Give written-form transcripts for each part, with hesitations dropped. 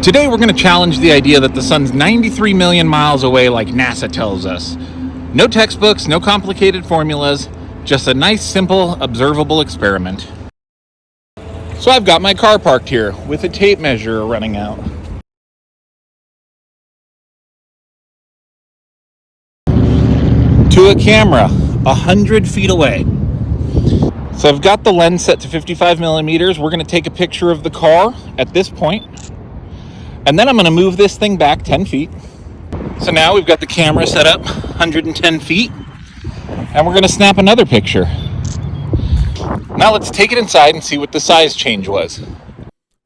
Today we're going to challenge the idea that the sun's 93 million miles away like NASA tells us. No textbooks, no complicated formulas, just a nice, simple, observable experiment. So I've got my car parked here with a tape measure running out. To a camera 100 feet away. So I've got the lens set to 55 millimeters. We're going to take a picture of the car at this point. And then I'm going to move this thing back 10 feet. So now we've got the camera set up 110 feet. And we're going to snap another picture. Now let's take it inside and see what the size change was.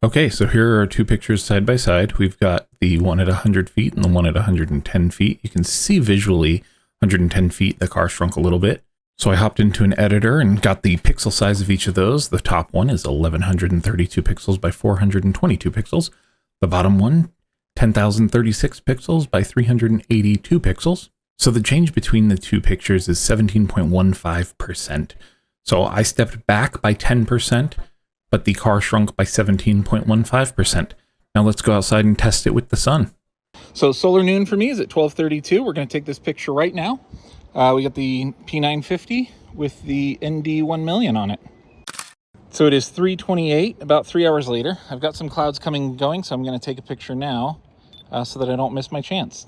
Okay, so here are two pictures side by side. We've got the one at 100 feet and the one at 110 feet. You can see visually 110 feet, the car shrunk a little bit. So I hopped into an editor and got the pixel size of each of those. The top one is 1132 pixels by 422 pixels. The bottom one, 10,036 pixels by 382 pixels. So the change between the two pictures is 17.15%. So I stepped back by 10%, but the car shrunk by 17.15%. Now let's go outside and test it with the sun. So solar noon for me is at 12:32. We're going to take this picture right now. We got the P950 with the ND 1 million on it. So it is 3:28, about 3 hours later. I've got some clouds coming and going, so I'm going to take a picture now so that I don't miss my chance.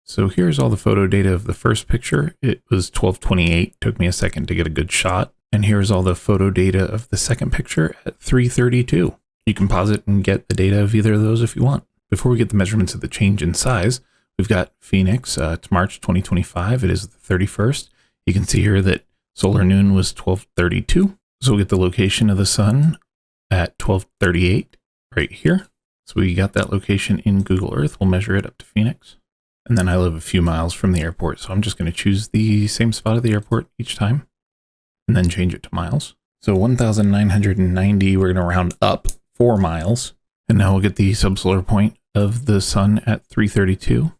So here's all the photo data of the first picture. It was 12:28, took me a second to get a good shot. And here's all the photo data of the second picture at 3:32. You can pause it and get the data of either of those if you want. Before we get the measurements of the change in size, we've got Phoenix. It's March 2025. It is the 31st. You can see here that solar noon was 12:32. So we'll get the location of the sun at 12:38 right here. So we got that location in Google Earth. We'll measure it up to Phoenix. And then I live a few miles from the airport, so I'm just going to choose the same spot at the airport each time and then change it to miles. So 1,990, we're going to round up 4 miles. And now we'll get the subsolar point of the sun at 3:32.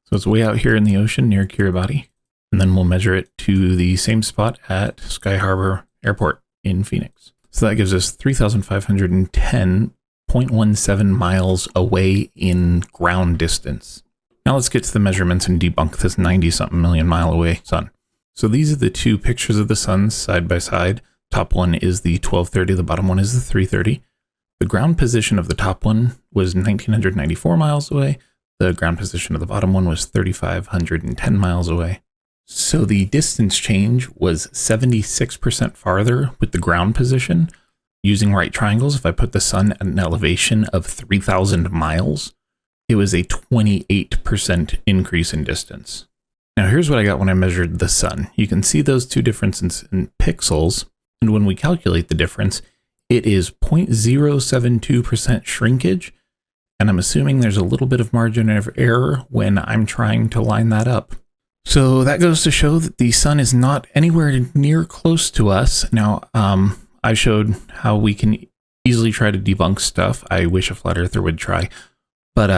So it's way out here in the ocean near Kiribati. And then we'll measure it to the same spot at Sky Harbor Airport in Phoenix. So that gives us 3,510.17 miles away in ground distance. Now let's get to the measurements and debunk this 90-something million mile away sun. So these are the two pictures of the sun side by side. Top one is the 12:30, the bottom one is the 3:30. The ground position of the top one was 1,994 miles away. The ground position of the bottom one was 3,510 miles away. So the distance change was 76% farther with the ground position. Using right triangles, if I put the sun at an elevation of 3,000 miles, it was a 28% increase in distance. Now here's what I got when I measured the sun. You can see those two differences in pixels, and when we calculate the difference, it is 0.072% shrinkage, and I'm assuming there's a little bit of margin of error when I'm trying to line that up. So that goes to show that the sun is not anywhere near close to us. Now, I showed how we can easily try to debunk stuff. I wish a flat earther would try, but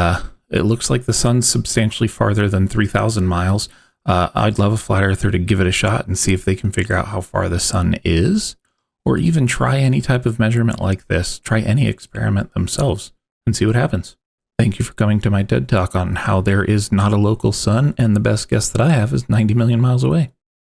it looks like the sun's substantially farther than 3,000 miles. I'd love a flat earther to give it a shot and see if they can figure out how far the sun is, or even try any type of measurement like this, try any experiment themselves and see what happens. Thank you for coming to my TED Talk on how there is not a local sun, and the best guess that I have is 90 million miles away.